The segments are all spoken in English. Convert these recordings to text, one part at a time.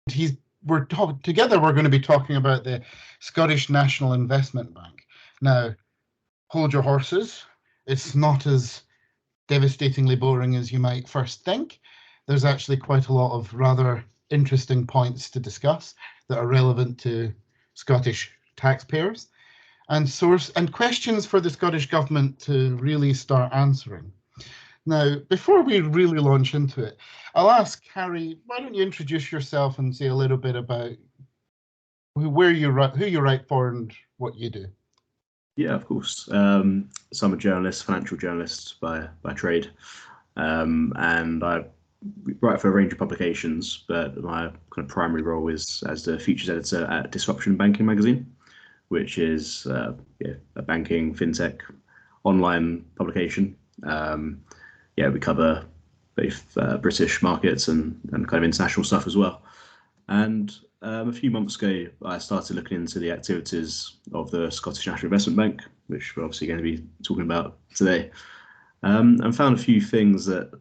together we're going to be talking about the Scottish National Investment Bank. Now, hold your horses. It's not as devastatingly boring as you might first think. There's actually quite a lot of rather interesting points to discuss that are relevant to Scottish taxpayers and questions for the Scottish Government to really start answering. Now, before we really launch into it, I'll ask Harry, why don't you introduce yourself and say a little bit about who you write for and what you do? Yeah, of course. So I'm a journalist, financial journalist by trade, and I write for a range of publications, but my kind of primary role is as the features editor at Disruption Banking magazine, which is a banking fintech online publication. We cover both British markets and kind of international stuff as well. And a few months ago, I started looking into the activities of the Scottish National Investment Bank, which we're obviously going to be talking about today, and found a few things that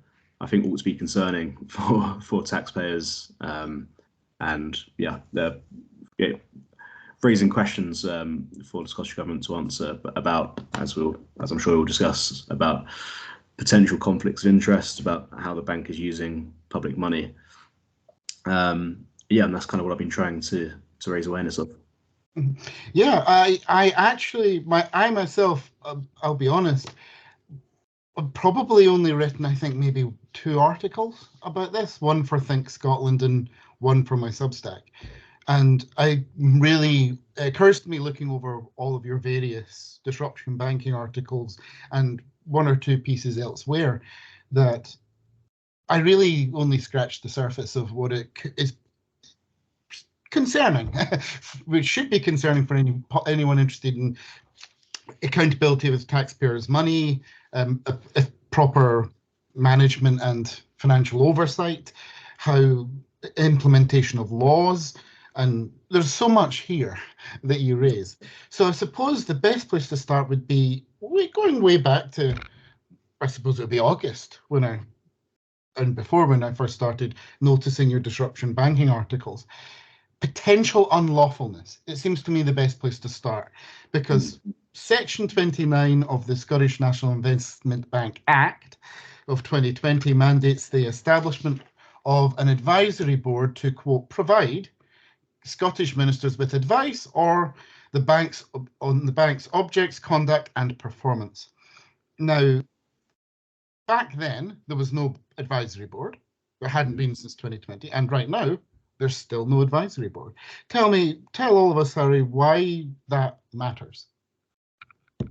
I think ought to be concerning for taxpayers, they're raising questions for the Scottish Government to answer about, as I'm sure we'll discuss, about potential conflicts of interest, about how the bank is using public money. And that's kind of what I've been trying to raise awareness of. Yeah, I myself, I'll be honest, I've probably only written, I think, maybe 2 articles about this, one for Think Scotland and one for my Substack. And it occurs to me, looking over all of your various disruption banking articles and 1 or 2 pieces elsewhere, that I really only scratched the surface of what it is concerning, which should be concerning for anyone interested in accountability with taxpayers' money, proper management and financial oversight, how implementation of laws, and there's so much here that you raise. So I suppose the best place to start would be going way back to, I suppose it would be August, when I first started noticing your disruption banking articles. Potential unlawfulness. It seems to me the best place to start, because Section 29 of the Scottish National Investment Bank Act of 2020 mandates the establishment of an advisory board to, quote, provide Scottish ministers with advice on the bank's objects, conduct and performance. Now, back then, there was no advisory board. There hadn't been since 2020, and right now, there's still no advisory board. Tell all of us, Harry, why that matters.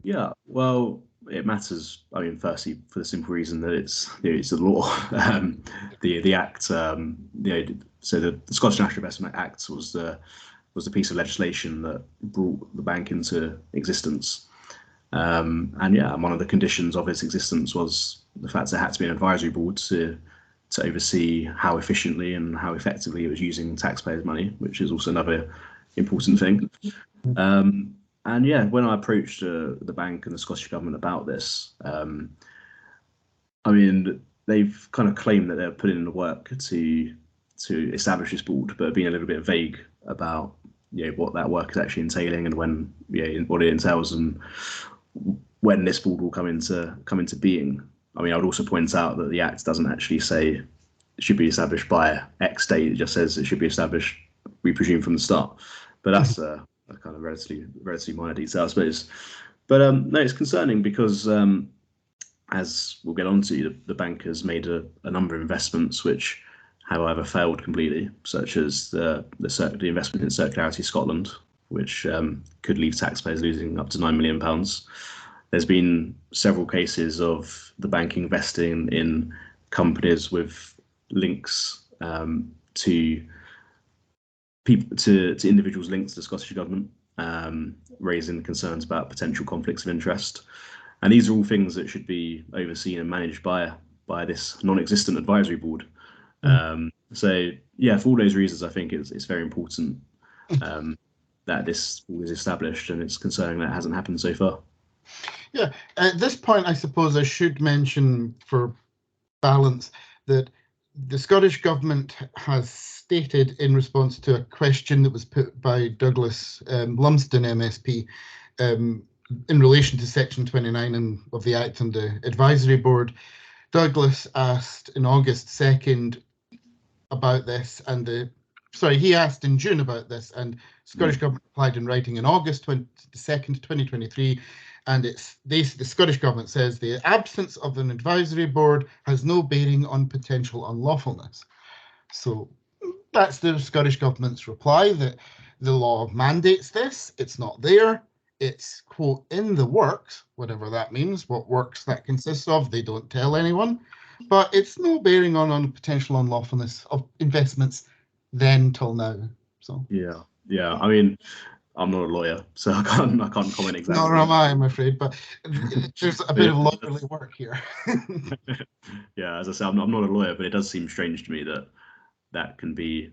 Yeah, well, it matters. I mean, firstly, for the simple reason that it's the law. The Act, so the Scottish National Investment Act was the piece of legislation that brought the bank into existence. And one of the conditions of its existence was the fact that there had to be an advisory board to oversee how efficiently and how effectively it was using taxpayers' money, which is also another important thing. When I approached the bank and the Scottish Government about this, they've kind of claimed that they're putting in the work to establish this board, but being a little bit vague about what that work is actually entailing and when what it entails and when this board will come into being. I would also point out that the Act doesn't actually say it should be established by X date. It just says it should be established, we presume, from the start. But that's a kind of relatively minor detail, I suppose. But no, it's concerning because, as we'll get onto, the bank has made a number of investments which have either failed completely, such as the investment in Circularity Scotland, which could leave taxpayers losing up to £9 million. There's been several cases of the bank investing in companies with links to individuals linked to the Scottish Government, raising concerns about potential conflicts of interest. And these are all things that should be overseen and managed by this non-existent advisory board. For all those reasons, I think it's very important that this board is established, and it's concerning that it hasn't happened so far. Yeah, at this point, I suppose I should mention, for balance, that the Scottish Government has stated in response to a question that was put by Douglas Lumsden MSP in relation to Section 29 of the Act and the Advisory Board. Douglas asked in August 2nd about this, and he asked in June about this, and Scottish Government replied in writing in August 22nd, 2023. And the Scottish Government says the absence of an advisory board has no bearing on potential unlawfulness. So that's the Scottish Government's reply, that the law mandates this. It's not there. It's, quote, in the works, whatever that means, what works that consists of, they don't tell anyone. But it's no bearing on potential unlawfulness of investments then till now. So yeah. I mean, I'm not a lawyer, so I can't comment exactly. Nor am I, I'm afraid, but there's a bit of lawyerly work here. Yeah, as I say, I'm not a lawyer, but it does seem strange to me that can be,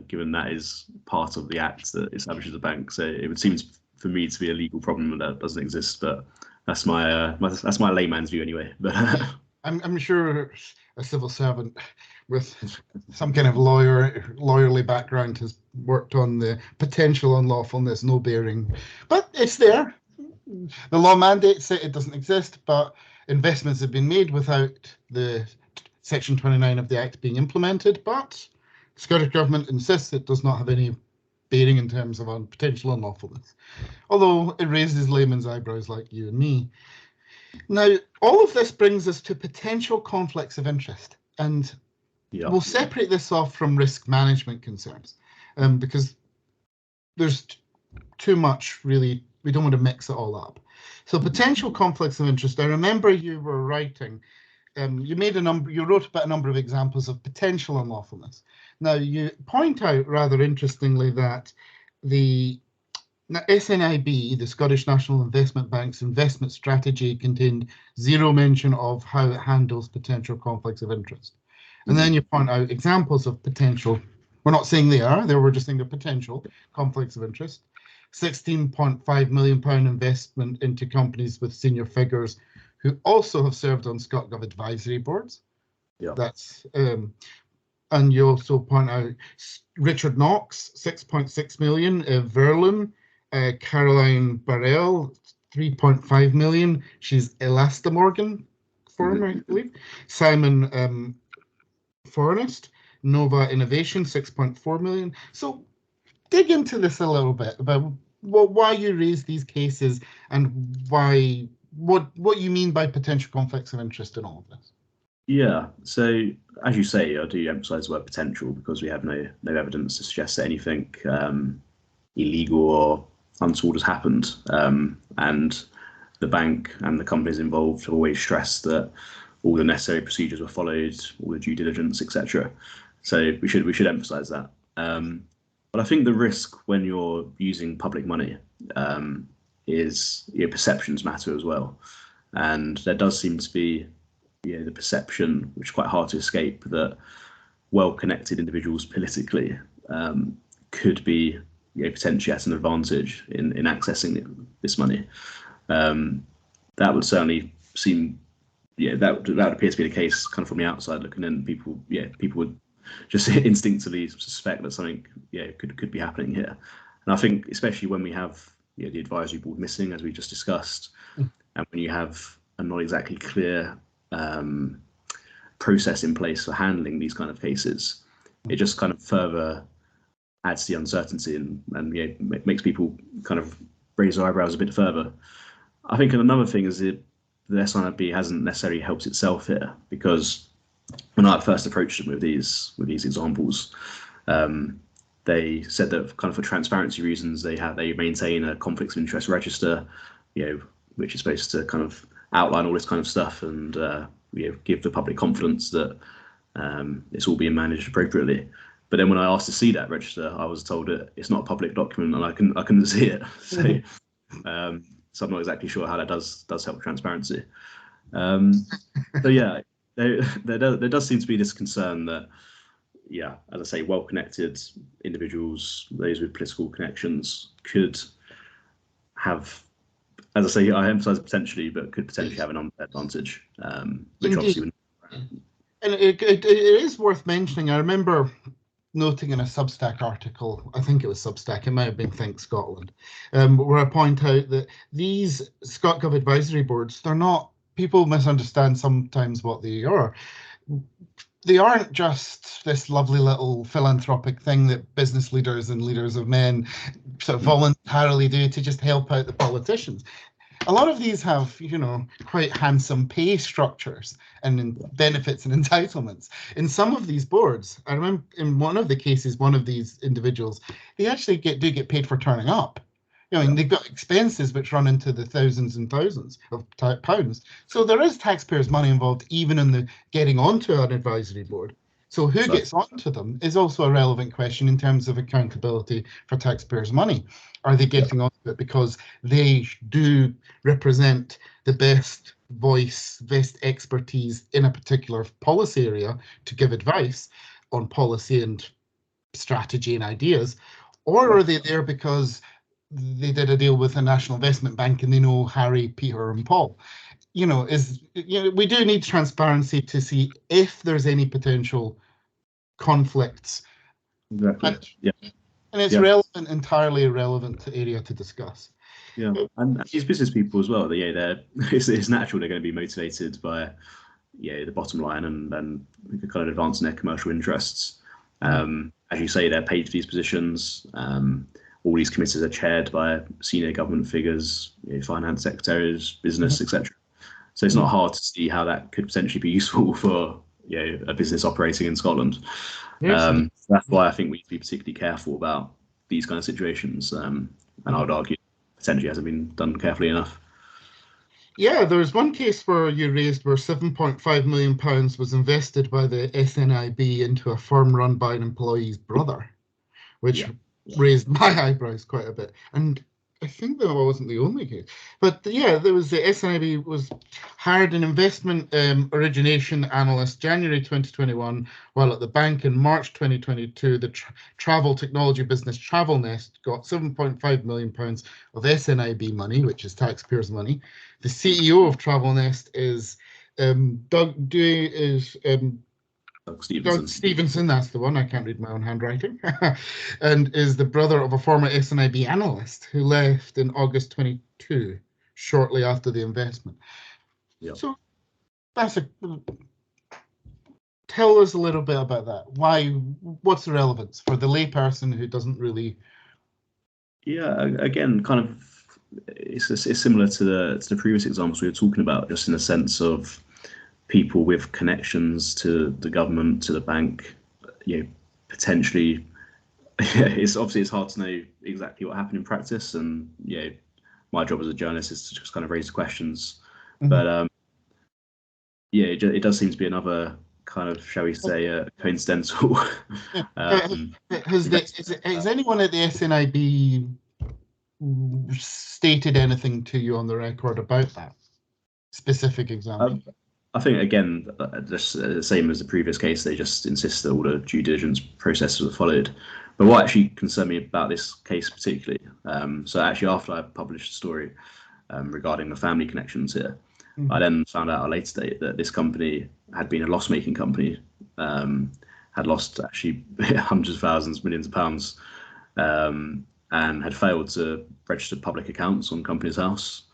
given that is part of the act that establishes a bank. So it would seem for me to be a legal problem that doesn't exist, but that's my layman's view anyway. But I'm sure a civil servant with some kind of lawyerly background has worked on the potential unlawfulness, no bearing, but it's there. The law mandates it doesn't exist, but investments have been made without the Section 29 of the Act being implemented, but the Scottish Government insists it does not have any bearing in terms of potential unlawfulness, although it raises layman's eyebrows like you and me. Now, all of this brings us to potential conflicts of interest, and we'll separate this off from risk management concerns, because there's too much, really. We don't want to mix it all up. So potential conflicts of interest. I remember you were writing, you wrote about a number of examples of potential unlawfulness. Now, you point out rather interestingly that the SNIB, the Scottish National Investment Bank's investment strategy, contained zero mention of how it handles potential conflicts of interest. And then you point out examples of potential, we're not saying they were just saying they're potential conflicts of interest. £16.5 million investment into companies with senior figures who also have served on ScotGov advisory boards. Yeah. That's and you also point out Richard Knox, 6.6 million, Verlin, Caroline Barrell, 3.5 million. She's Elastomorgan firm, I believe. Simon Forrest, Nova Innovation, 6.4 million. So dig into this a little bit about why you raise these cases and what you mean by potential conflicts of interest in all of this. Yeah, so as you say, I do emphasise the word potential because we have no evidence to suggest that anything illegal or untoward has happened, and the bank and the companies involved have always stressed that all the necessary procedures were followed, all the due diligence, etc. So we should emphasise that. But I think the risk when you're using public money is perceptions matter as well, and there does seem to be the perception, which is quite hard to escape, that well-connected individuals politically could be potentially at an advantage in accessing this money. That would certainly seem, that would appear to be the case kind of from the outside looking in. People would just instinctively suspect that something could be happening here. And I think especially when we have the advisory board missing, as we just discussed, and when you have a not exactly clear process in place for handling these kind of cases, it just kind of further adds to the uncertainty and makes people kind of raise their eyebrows a bit further. I think another thing is that the SNIB hasn't necessarily helped itself here, because when I first approached them with these examples, they said that kind of for transparency reasons they maintain a conflicts of interest register, which is supposed to kind of outline all this kind of stuff and give the public confidence that it's all being managed appropriately. But then when I asked to see that register, I was told that it's not a public document and I couldn't see it. So so I'm not exactly sure how that does help transparency. So yeah, there does seem to be this concern that, as I say, well-connected individuals, those with political connections, could have, as I say, I emphasise potentially, but could potentially have an unfair advantage, which obviously And it is worth mentioning. I remember noting in a Substack article, I think it was Substack, it might have been Think Scotland, where I point out that these ScotGov advisory boards, they're not, people misunderstand sometimes what they are. They aren't just this lovely little philanthropic thing that business leaders and leaders of men sort of voluntarily do to just help out the politicians. A lot of these have, quite handsome pay structures and benefits and entitlements. In some of these boards, I remember in one of the cases, one of these individuals, they actually do get paid for turning up. And they've got expenses which run into the thousands and thousands of pounds. So there is taxpayers' money involved, even in the getting onto an advisory board. So who gets onto them is also a relevant question in terms of accountability for taxpayers' money. Are they getting onto it because they do represent the best voice, best expertise in a particular policy area to give advice on policy and strategy and ideas? Or are they there because they did a deal with a national investment bank and they know Harry, Peter, and Paul? We do need transparency to see if there's any potential conflicts. Exactly. And it's relevant, entirely irrelevant area to discuss. Yeah, and these business people as well. It's natural they're going to be motivated by the bottom line and kind of advancing their commercial interests. As you say, they're paid for these positions. All these committees are chaired by senior government figures, finance secretaries, business, etc. So it's not hard to see how that could potentially be useful for a business operating in Scotland. That's why I think we need to be particularly careful about these kind of situations. And I would argue potentially hasn't been done carefully enough. Yeah, there was one case where you raised where £7.5 million was invested by the SNIB into a firm run by an employee's brother, which raised my eyebrows quite a bit. And I think that wasn't the only case. But there was the SNIB was hired an investment origination analyst January 2021, while at the bank in March 2022, the travel technology business TravelNest got £7.5 million of SNIB money, which is taxpayers' money. The CEO of TravelNest is Doug Stevenson, that's the one. I can't read my own handwriting. And is the brother of a former SNIB analyst who left in August 22, shortly after the investment. So tell us a little bit about that. What's the relevance for the layperson who doesn't really... Yeah, again, kind of, it's similar to the previous examples we were talking about, just in the sense of people with connections to the government, to the bank, potentially. It's hard to know exactly what happened in practice, and my job as a journalist is to just kind of raise questions. But it does seem to be another kind of, shall we say, coincidental. Has anyone at the SNIB stated anything to you on the record about that specific example? I think, again, just the same as the previous case, they just insist that all the due diligence processes were followed. But what actually concerned me about this case particularly, so actually after I published a story regarding the family connections here, I then found out at a later date that this company had been a loss-making company, had lost actually hundreds of thousands, millions of pounds, and had failed to register public accounts on Companies House.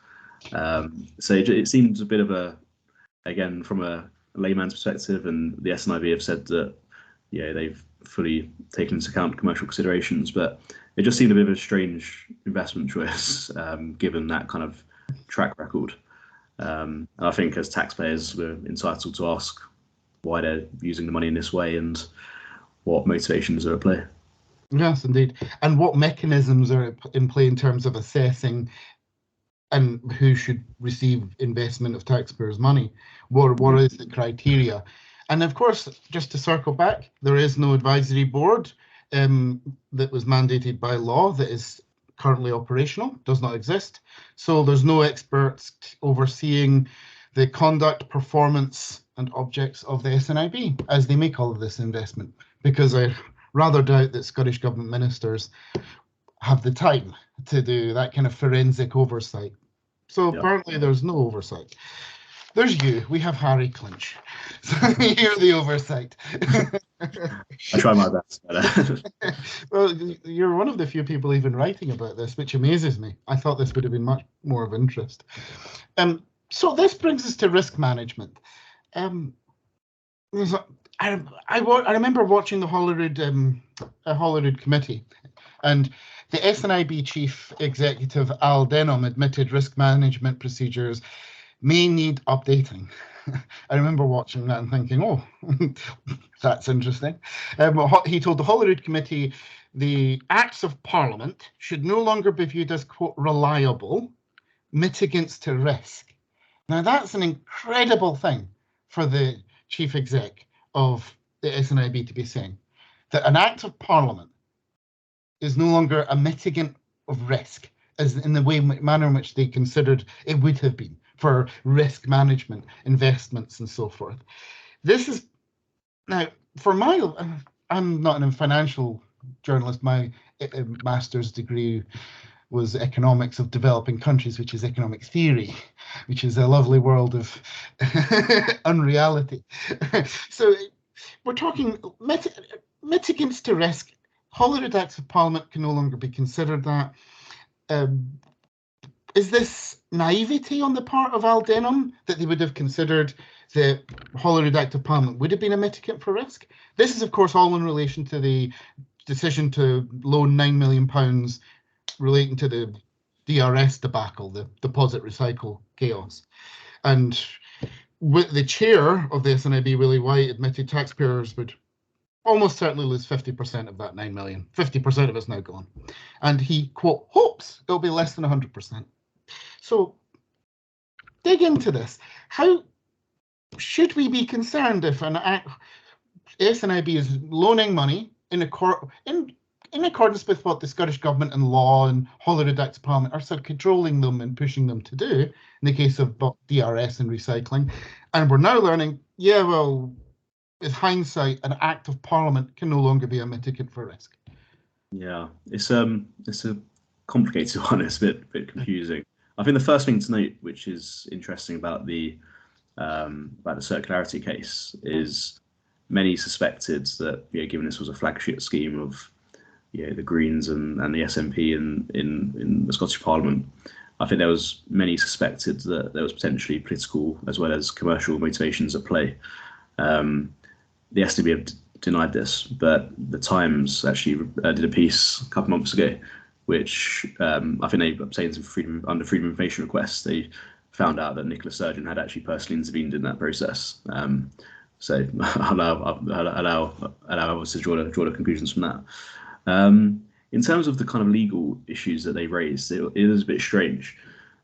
So it seems a bit of again, from a layman's perspective, and the SNIB have said that they've fully taken into account commercial considerations, but it just seemed a bit of a strange investment choice given that kind of track record. And I think as taxpayers, we're entitled to ask why they're using the money in this way and what motivations are at play. Yes, indeed. And what mechanisms are in play in terms of assessing and who should receive investment of taxpayers' money? What is the criteria? And of course, just to circle back, there is no advisory board that was mandated by law that is currently operational, does not exist. So there's no experts overseeing the conduct, performance, and objects of the SNIB as they make all of this investment, because I rather doubt that Scottish Government ministers have the time to do that kind of forensic oversight. So apparently there's no oversight. There's you. We have Harry Clynch. So you're the oversight. I try my best. But, Well, you're one of the few people even writing about this, which amazes me. I thought this would have been much more of interest. So this brings us to risk management. I remember watching the Holyrood committee, and the SNIB chief executive Al Denham admitted risk management procedures may need updating. I remember watching that and thinking, oh, that's interesting. He told the Holyrood committee the Acts of Parliament should no longer be viewed as, quote, reliable mitigants to risk. Now, that's an incredible thing for the chief exec of the SNIB to be saying, that an Act of Parliament is no longer a mitigant of risk, as in the manner in which they considered it would have been for risk management, investments, and so forth. This is now I'm not a financial journalist. My master's degree was economics of developing countries, which is economic theory, which is a lovely world of unreality. So we're talking mitigants to risk. Holyrood Acts of Parliament can no longer be considered that. Is this naivety on the part of Al Denham that they would have considered the Holyrood Act of Parliament would have been a mitigant for risk? This is, of course, all in relation to the decision to loan £9 million relating to the DRS debacle, the deposit recycle chaos. And with the chair of the SNIB, Willie White, admitted taxpayers would almost certainly lose 50% of that 9 million. 50% of it's now gone. And he, quote, hopes it'll be less than 100%. So dig into this. How should we be concerned if an SNIB is loaning money in accordance with what the Scottish Government and law and Holyrood Acts of Parliament are sort of controlling them and pushing them to do in the case of DRS and recycling? And we're now learning, yeah, well, with hindsight, an Act of Parliament can no longer be a mitigant for risk. Yeah, it's a complicated one. It's a bit confusing. I think the first thing to note, which is interesting about the circularity case, is many suspected that, given this was a flagship scheme of the Greens and the SNP in the Scottish Parliament, I think there was many suspected that there was potentially political as well as commercial motivations at play. The SNIB have denied this, but the Times actually did a piece a couple of months ago, which I think they obtained some under freedom of information requests. They found out that Nicola Sturgeon had actually personally intervened in that process. So allow us to draw the conclusions from that. In terms of the kind of legal issues that they raised, it is a bit strange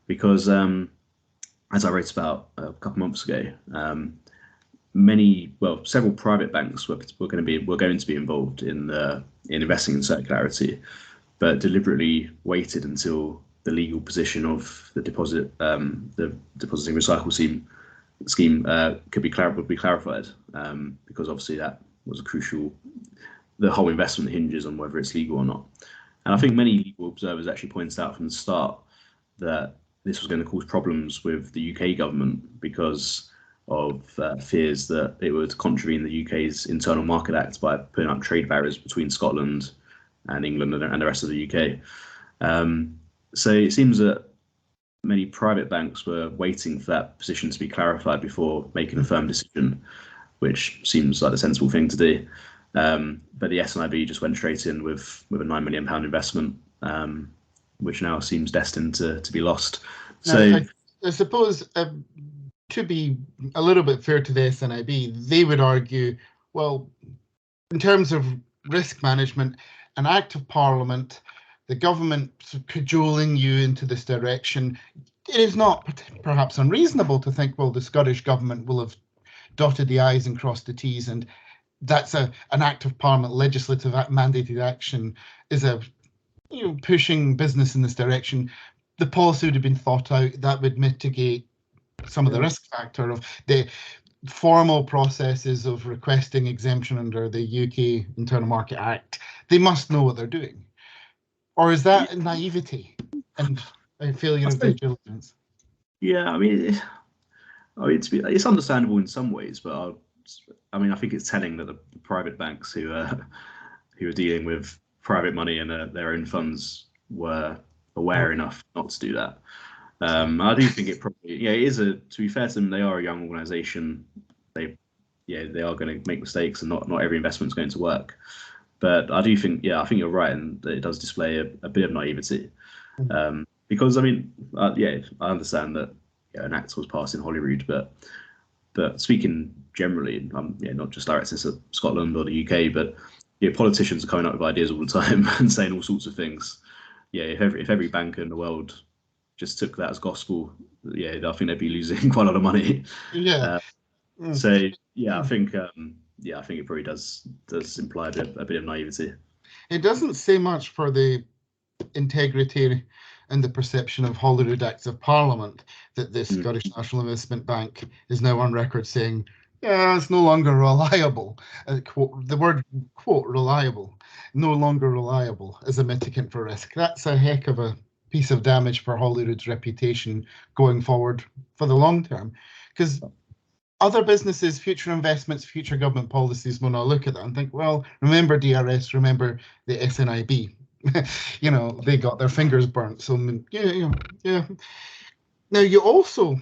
because, as I wrote about a couple of months ago, several private banks were going to be involved in investing in circularity, but deliberately waited until the legal position of the depositing recycle scheme would be clarified, because obviously that was a crucial. The whole investment hinges on whether it's legal or not. And I think many legal observers actually pointed out from the start that this was going to cause problems with the UK government because of fears that it would contravene the UK's Internal Market Act by putting up trade barriers between Scotland and England and the rest of the UK. So it seems that many private banks were waiting for that position to be clarified before making a firm decision, which seems like the sensible thing to do. But the SNIB just went straight in with a £9 million investment, which now seems destined to be lost. So I suppose, to be a little bit fair to the SNIB, they would argue, well, in terms of risk management, an Act of Parliament, the government cajoling you into this direction, it is not perhaps unreasonable to think, well, the Scottish Government will have dotted the I's and crossed the T's, and that's an Act of Parliament, legislative mandated action, is pushing business in this direction. The policy would have been thought out. That would mitigate some of the risk factor of the formal processes of requesting exemption under the UK Internal Market Act. They must know what they're doing. Or is that naivety and a failure of due diligence? Yeah, I mean, I mean, it's understandable in some ways, but I mean, I think it's telling that the private banks who are dealing with private money and their own funds were aware enough not to do that. I do think it probably, yeah, it is to be fair to them, they are a young organisation. They are going to make mistakes, and not every investment is going to work. But I do think, I think you're right, and that it does display a bit of naivety. Because I mean, I understand that an act was passed in Holyrood, but speaking generally, not just directing to Scotland or the UK, but politicians are coming up with ideas all the time and saying all sorts of things. Yeah, if every banker in the world just took that as gospel, I think they'd be losing quite a lot of money. Yeah. So I think I think it probably does imply a bit of naivety. It doesn't say much for the integrity and the perception of Holyrood Acts of Parliament that the Scottish National Investment Bank is now on record saying, it's no longer reliable. Quote, the word, quote, reliable, no longer reliable as a mitigant for risk. That's a heck of a piece of damage for Holyrood's reputation going forward for the long term. Because other businesses, future investments, future government policies will now look at that and think, well, remember DRS, remember the SNIB. They got their fingers burnt. So, yeah. Now, you also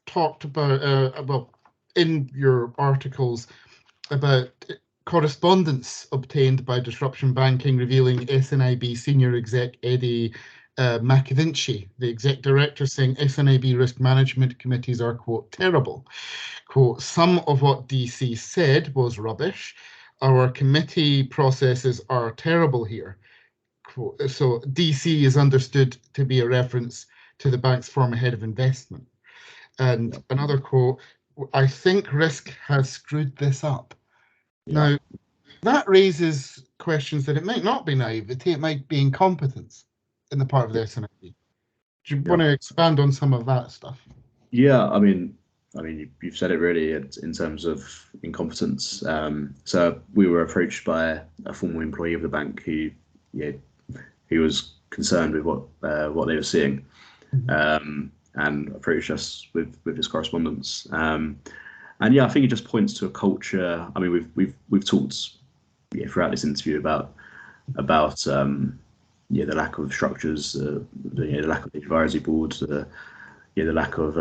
talked about in your articles about correspondence obtained by Disruption Banking revealing SNIB senior exec Eddie McKinnon-Thomson, the exec director, saying SNIB risk management committees are, quote, terrible. Quote, some of what DC said was rubbish. Our committee processes are terrible here. Quote, so DC is understood to be a reference to the bank's former head of investment. And another quote, I think risk has screwed this up. Now, that raises questions that it might not be naivety, it might be incompetence in the part of the SNIB. Do you want to expand on some of that stuff? Yeah, I mean, you've said it really in terms of incompetence. So we were approached by a former employee of the bank who was concerned with what they were seeing, and approached us with his correspondence. And I think it just points to a culture. I mean, we've talked throughout this interview about the lack of structures, the lack of the advisory board, the lack of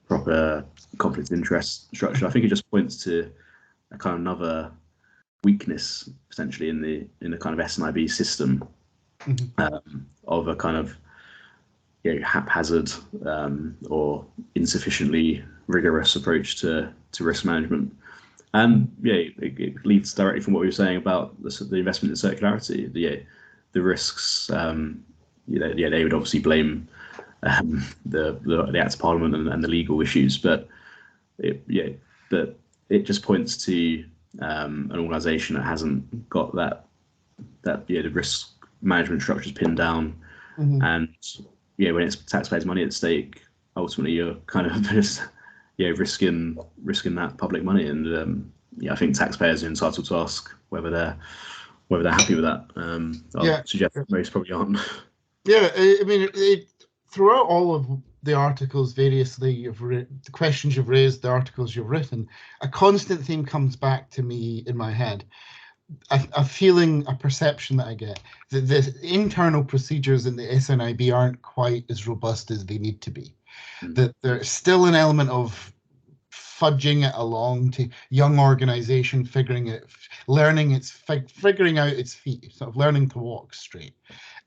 proper conflict of interest structure. I think it just points to a kind of another weakness potentially in the kind of SNIB system, of a kind of haphazard or insufficiently rigorous approach to risk management. And it leads directly from what we were saying about the investment in circularity. The risks, they would obviously blame the Act of Parliament and the legal issues, but it just points to an organisation that hasn't got the risk management structures pinned down, and when it's taxpayers' money at stake, ultimately you're kind of just risking that public money, and I think taxpayers are entitled to ask whether they're happy with that. I'll suggest most probably aren't. Yeah, I mean, throughout all of the articles, variously, the questions you've raised, the articles you've written, a constant theme comes back to me in my head. A feeling, a perception that I get that the internal procedures in the SNIB aren't quite as robust as they need to be. That there's still an element of fudging it along to young organization figuring out its feet, sort of learning to walk straight.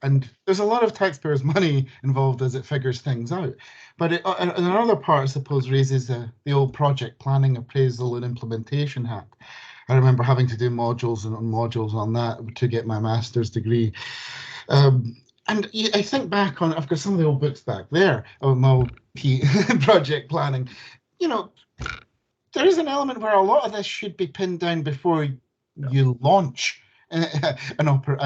And there's a lot of taxpayers' money involved as it figures things out. But another part, I suppose, raises the old project planning, appraisal, and implementation hat. I remember having to do modules on that to get my master's degree. And I think back on, I've got some of the old books back there of my old project planning. There is an element where a lot of this should be pinned down before you launch a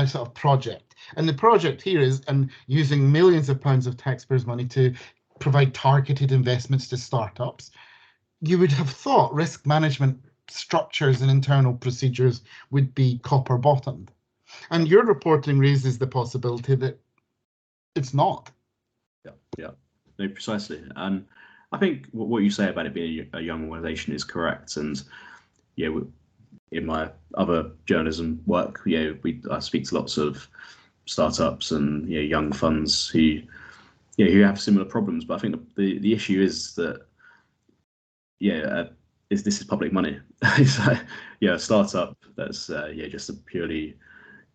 sort of project. And the project here is using millions of pounds of taxpayers' money to provide targeted investments to startups. You would have thought risk management structures and internal procedures would be copper bottomed. And your reporting raises the possibility that it's not. Yeah, no, precisely. And I think what you say about it being a young organisation is correct, and in my other journalism work, I speak to lots of startups and young funds who have similar problems. But I think the issue is that this is public money. It's a startup that's just a purely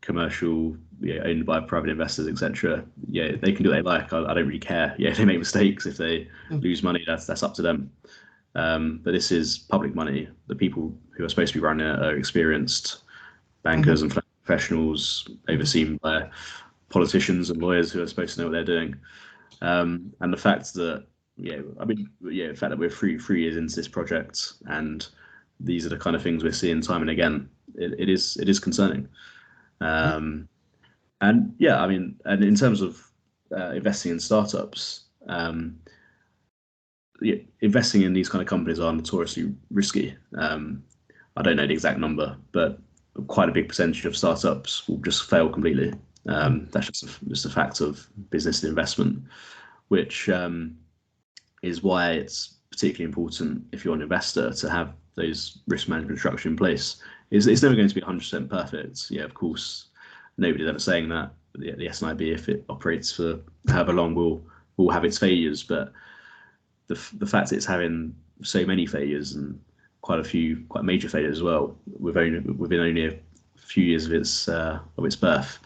commercial, owned by private investors, etc. They can do what they like. I don't really care. If they make mistakes, if they lose money, that's up to them. But this is public money. The people who are supposed to be running it are experienced bankers and professionals, overseen by politicians and lawyers who are supposed to know what they're doing. And the fact that the fact that we're three years into this project and these are the kind of things we're seeing time and again, it is concerning. And in terms of investing in startups, investing in these kind of companies are notoriously risky. I don't know the exact number, but quite a big percentage of startups will just fail completely. That's just a fact of business and investment, which is why it's particularly important if you're an investor to have those risk management structure in place. It's never going to be 100% perfect. Of course, nobody's ever saying that. The SNIB, if it operates for however long, will have its failures. But the fact that it's having so many failures and quite major failures as well, within only a few years of its birth,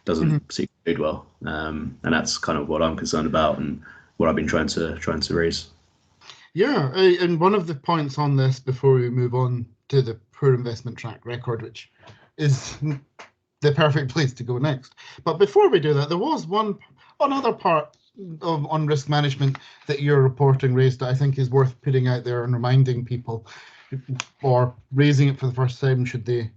doesn't particularly bode well. And that's kind of what I'm concerned about and what I've been trying to raise. Yeah, and one of the points on this before we move on to the poor investment track record, which is the perfect place to go next. But before we do that, there was another part on risk management that your reporting raised that I think is worth putting out there and reminding people, or raising it for the first time should they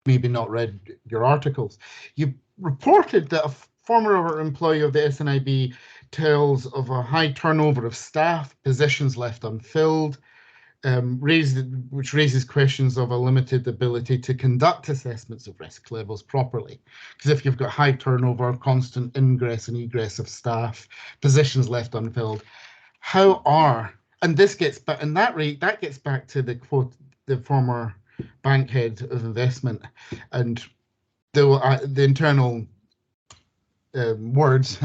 maybe not read your articles. You reported that a former employee of the SNIB tells of a high turnover of staff, positions left unfilled, which raises questions of a limited ability to conduct assessments of risk levels properly. Because if you've got high turnover, constant ingress and egress of staff, positions left unfilled, and this gets back, and that gets back to the quote, the former bank head of investment, and the internal words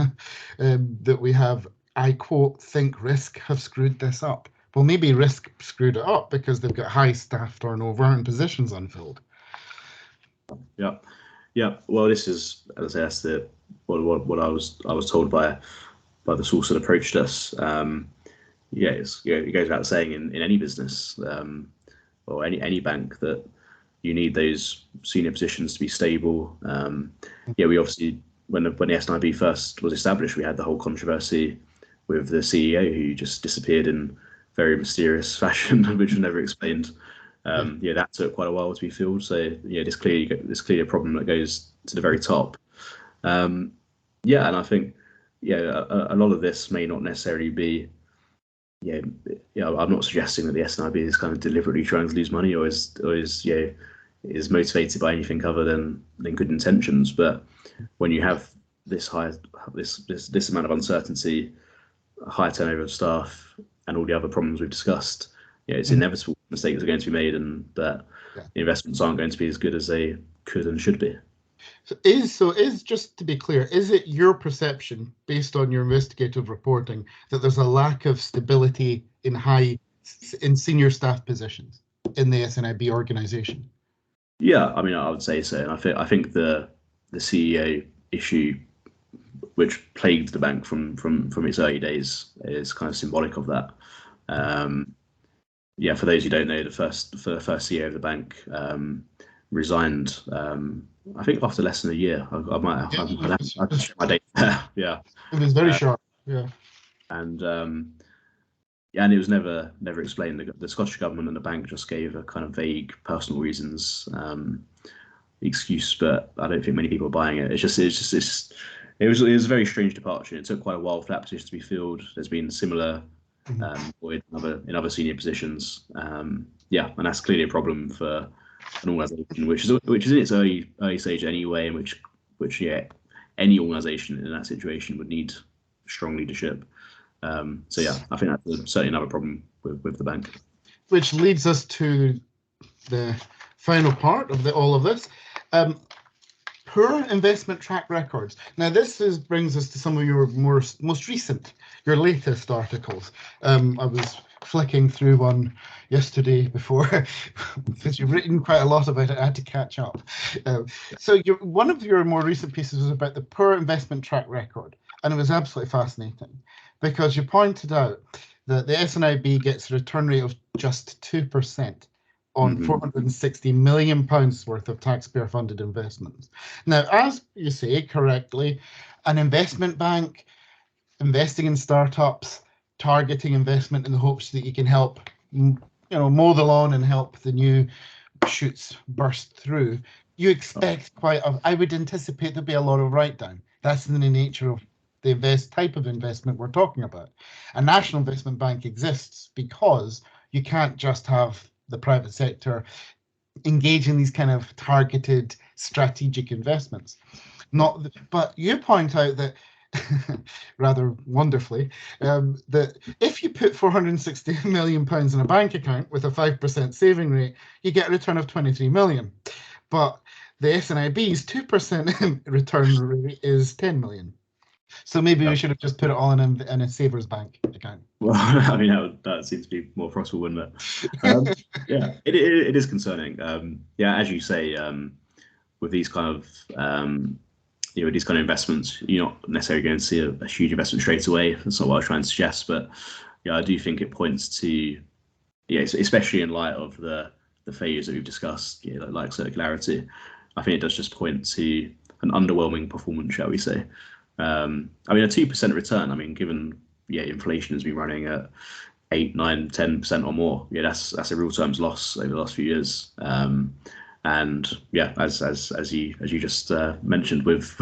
that we have, I quote, think risk have screwed this up. Well, maybe risk screwed it up because they've got high staff turnover and positions unfilled. Yeah. Well, this is, as I say, that's what I was told by the source that approached us. It goes without saying in any business or any bank that you need those senior positions to be stable. We obviously, when the SNIB first was established, we had the whole controversy with the CEO who just disappeared in very mysterious fashion, which was never explained. That took quite a while to be filled. So there's clearly a problem that goes to the very top. And I think a lot of this may not necessarily be. I'm not suggesting that the SNIB is kind of deliberately trying to lose money or is motivated by anything other than good intentions. But when you have this amount of uncertainty, a high turnover of staff, and all the other problems we've discussed, it's inevitable mistakes are going to be made, and that the investments aren't going to be as good as they could and should be. So just to be clear, is it your perception, based on your investigative reporting, that there's a lack of stability in senior staff positions in the SNIB organisation? Yeah, I mean, I would say so. And I think the CEO issue, which plagued the bank from its early days, is kind of symbolic of that. For those who don't know, the first CEO of the bank resigned. I think after less than a year. I might have to check my date there. Yeah, it was very sharp. Yeah, and and it was never explained. The Scottish government and the bank just gave a kind of vague personal reasons excuse, but I don't think many people are buying it. It was a very strange departure. It took quite a while for that position to be filled. There's been similar in other senior positions. And that's clearly a problem for an organisation which is in its early stage anyway, and which any organisation in that situation would need strong leadership. So yeah, I think that's certainly another problem with the bank. Which leads us to the final part of all of this. Poor investment track records. Now, this brings us to some of your most recent, your latest articles. I was flicking through one yesterday before, because you've written quite a lot about it. I had to catch up. So one of your more recent pieces was about the poor investment track record, and it was absolutely fascinating because you pointed out that the SNIB gets a return rate of just 2%. On £460 million worth of taxpayer-funded investments. Now, as you say correctly, an investment bank investing in startups, targeting investment in the hopes that you can help, mow the lawn and help the new shoots burst through. You expect I would anticipate there'll be a lot of write-down. That's in the nature of the type of investment we're talking about. A national investment bank exists because you can't just have the private sector engage in these kind of targeted strategic investments. But you point out that rather wonderfully, that if you put £460 million in a bank account with a 5% saving rate, you get a return of 23 million. But the SNIB's 2% return rate is 10 million. So maybe we should have just put it all in a savers bank account. Well, I mean, that seems to be more profitable, wouldn't it? Yeah, it is concerning. Yeah, as you say, with these kind of these kind of investments, you're not necessarily going to see a huge investment straight away. That's not what I was trying to suggest, but yeah, I do think it points to, especially in light of the failures that we've discussed, like circularity. I think it does just point to an underwhelming performance, shall we say? I mean, a 2% return. I mean, given inflation has been running at 8, 9, 10% or more. Yeah, that's a real terms loss over the last few years. And yeah, as you just mentioned, with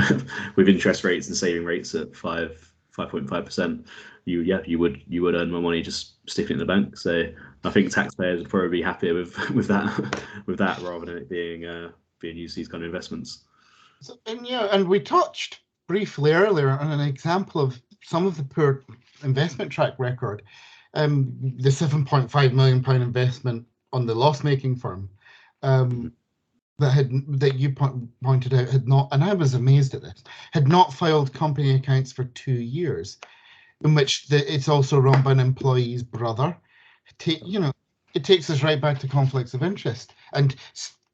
with interest rates and saving rates at 5.5%, you would earn more money just sticking in the bank. So I think taxpayers would probably be happier with that rather than it being used these kind of investments. So, and we touched briefly earlier on an example of some of the poor investment track record. The £7.5 million investment on the loss-making firm that you pointed out had not, and I was amazed at this, had not filed company accounts for 2 years, in which it's also run by an employee's brother. It takes us right back to conflicts of interest and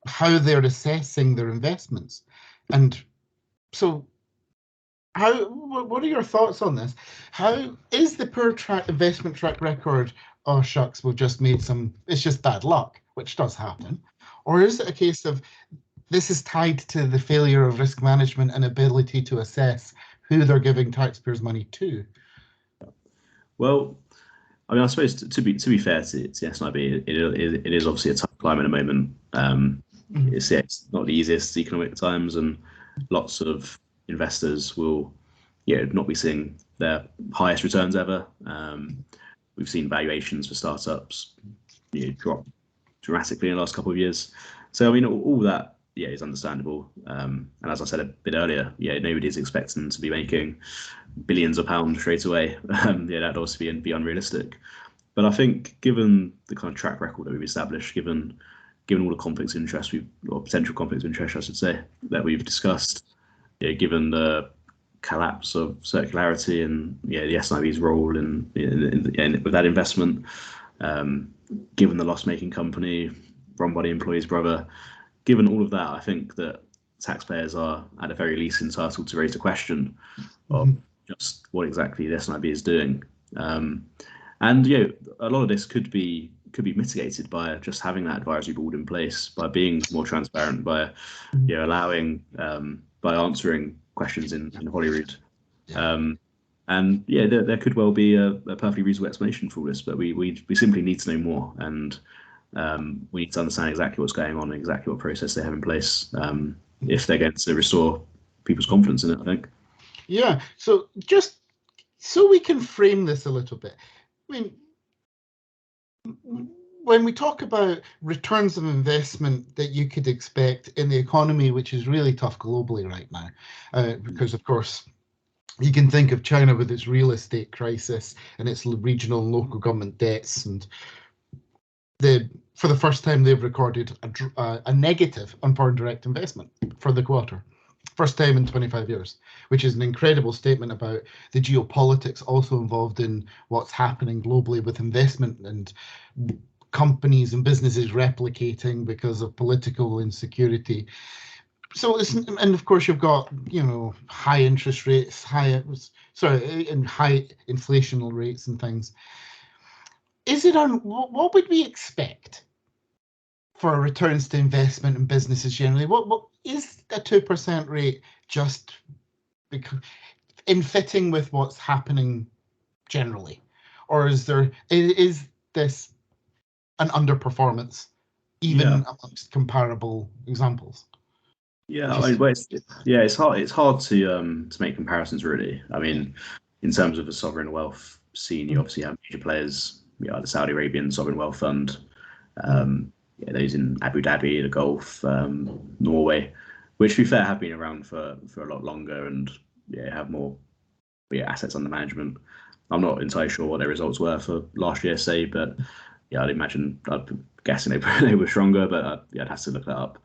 how they're assessing their investments. And so what are your thoughts on this? How is the poor investment track record, oh shucks, we've just made it's just bad luck, which does happen? Or is it a case of this is tied to the failure of risk management and ability to assess who they're giving taxpayers' money to? Well, I mean, I suppose to be fair to SNIB, it is obviously a tough climate at the moment. It's not the easiest economic times, and lots of investors will not be seeing their highest returns ever. We've seen valuations for startups drop dramatically in the last couple of years. So I mean, all that is understandable. And as I said a bit earlier, nobody's expecting to be making billions of pounds straight away. That'd also be unrealistic. But I think given the kind of track record that we've established, given all the conflicts of interest or potential conflicts of interest, I should say, that we've discussed, given the collapse of circularity and the SNIB's role in with that investment, given the loss-making company run by the employee's brother, given all of that, I think that taxpayers are at the very least entitled to raise a question of just what exactly the SNIB is doing. And a lot of this could be mitigated by just having that advisory board in place, by being more transparent, by allowing by answering questions in Holyrood. And there could well be a perfectly reasonable explanation for all this, but we simply need to know more, and we need to understand exactly what's going on and exactly what process they have in place if they're going to restore people's confidence in it, I think. Yeah, so just so we can frame this a little bit, I mean, when we talk about returns of investment that you could expect in the economy, which is really tough globally right now, because of course You can think of China with its real estate crisis and its regional and local government debts, and for the first time they've recorded a negative on foreign direct investment for the quarter. First time in 25 years, which is an incredible statement about the geopolitics also involved in what's happening globally with investment and companies and businesses replicating because of political insecurity. So and of course you've got, high interest rates, and high inflationary rates and things. What would we expect for returns to investment in businesses generally? What is a 2% rate just in fitting with what's happening generally, or is this an underperformance even amongst comparable examples? Yeah, it's hard to make comparisons really. I mean, in terms of the sovereign wealth scene, you obviously have major players, the Saudi Arabian sovereign wealth fund, those in Abu Dhabi, the Gulf, Norway, which to be fair have been around for a lot longer and have more assets under management. I'm not entirely sure what their results were for last year, say, but I'd be guessing they were stronger, but I'd have to look that up.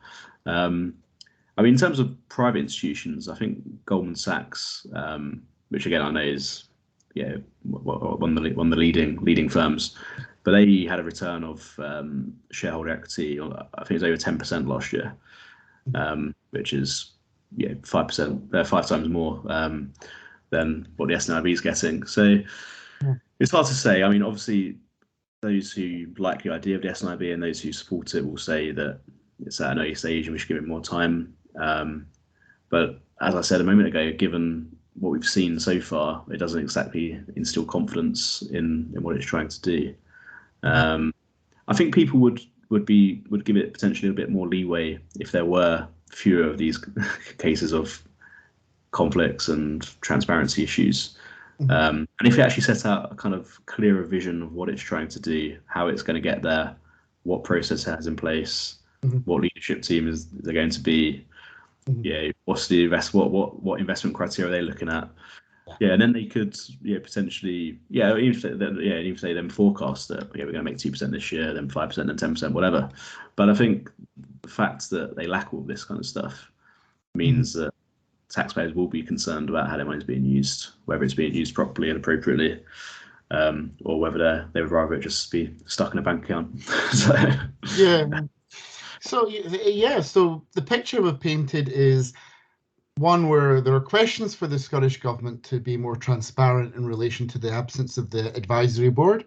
I mean, in terms of private institutions, I think Goldman Sachs, which again I know is one of the leading firms, but they had a return of shareholder equity. I think it's over 10% last year, which is 5%, 5 times more than what the SNIB is getting. So it's hard to say. I mean, obviously, those who like the idea of the SNIB and those who support it will say that it's at an early stage and we should give it more time. But as I said a moment ago, given what we've seen so far, it doesn't exactly instill confidence in what it's trying to do. I think people would give it potentially a bit more leeway if there were fewer of these cases of conflicts and transparency issues. And if it actually set out a kind of clearer vision of what it's trying to do, how it's going to get there, what process it has in place, what leadership team they're going to be, what's the what investment criteria are they looking at? And then they could potentially even if they then forecast that we're going to make 2% this year, then 5%, then 10%, whatever. But I think the fact that they lack all this kind of stuff means that taxpayers will be concerned about how their money is being used, whether it's being used properly and appropriately, or whether they would rather it just be stuck in a bank account. So the picture we've painted is one where there are questions for the Scottish Government to be more transparent in relation to the absence of the advisory board,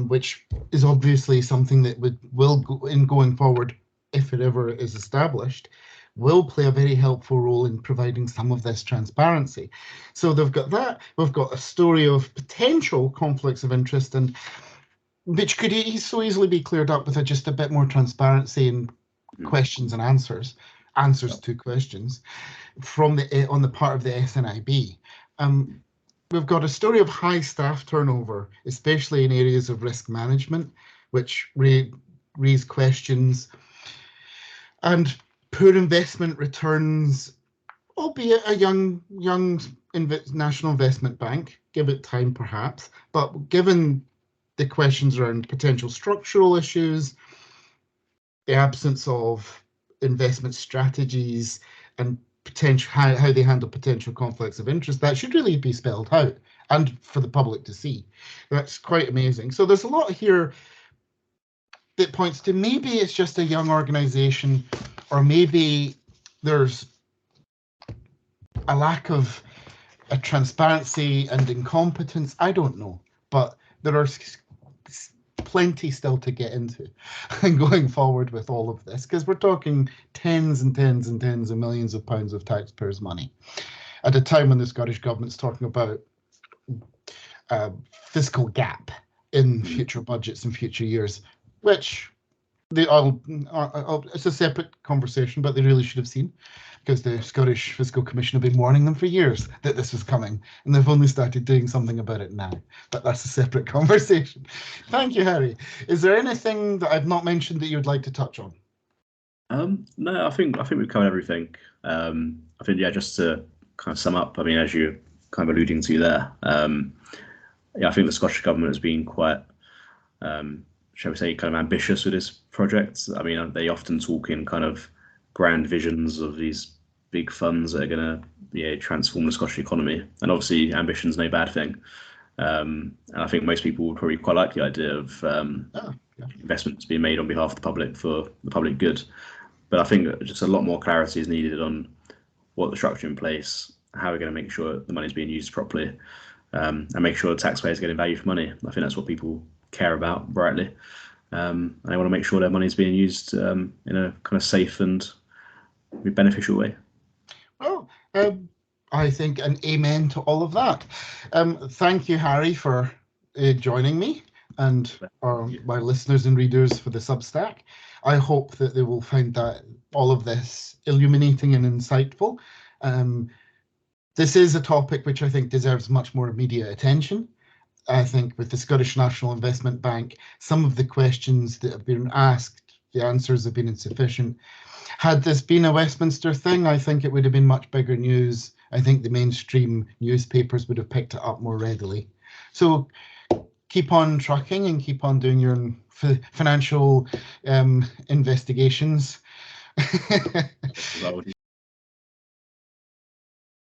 which is obviously something that will go in going forward, if it ever is established, will play a very helpful role in providing some of this transparency. So they've got that. We've got a story of potential conflicts of interest, and which could so easily be cleared up with just a bit more transparency and questions and answers to questions on the part of the SNIB. We've got a story of high staff turnover, especially in areas of risk management, which raise questions, and poor investment returns, albeit a young national investment bank. Give it time, perhaps, but given the questions around potential structural issues, the absence of investment strategies, and potential how they handle potential conflicts of interest, that should really be spelled out and for the public to see. That's quite amazing. So there's a lot here that points to maybe it's just a young organization, or maybe there's a lack of a transparency and incompetence. I don't know, but there are plenty still to get into and going forward with all of this, because we're talking tens and tens and tens of millions of pounds of taxpayers' money at a time when the Scottish Government's talking about fiscal gap in future budgets and future years, which it's a separate conversation, but they really should have seen, because the Scottish Fiscal Commission have been warning them for years that this was coming, and they've only started doing something about it now. But that's a separate conversation. Thank you, Harry. Is there anything that I've not mentioned that you would like to touch on? No, I think we've covered everything. I think just to kind of sum up, I mean, as you kind of alluding to there. Yeah, I think the Scottish government has been quite, shall we say, kind of ambitious with this project. I mean, they often talk in kind of grand visions of these big funds that are going to transform the Scottish economy. And obviously, ambition's no bad thing. And I think most people would probably quite like the idea of investments being made on behalf of the public for the public good. But I think just a lot more clarity is needed on what the structure in place, how we're going to make sure the money is being used properly, and make sure the taxpayers are getting value for money. I think that's what people care about, rightly. And they want to make sure their money is being used in a kind of safe and beneficial way. Well, I think an amen to all of that. Thank you, Harry, for joining me, and my listeners and readers for the Substack. I hope that they will find that all of this illuminating and insightful. This is a topic which I think deserves much more immediate attention. I think with the Scottish National Investment Bank, some of the questions that have been asked, the answers have been insufficient. Had this been a Westminster thing, I think it would have been much bigger news. I think the mainstream newspapers would have picked it up more readily. So keep on trucking and keep on doing your financial investigations.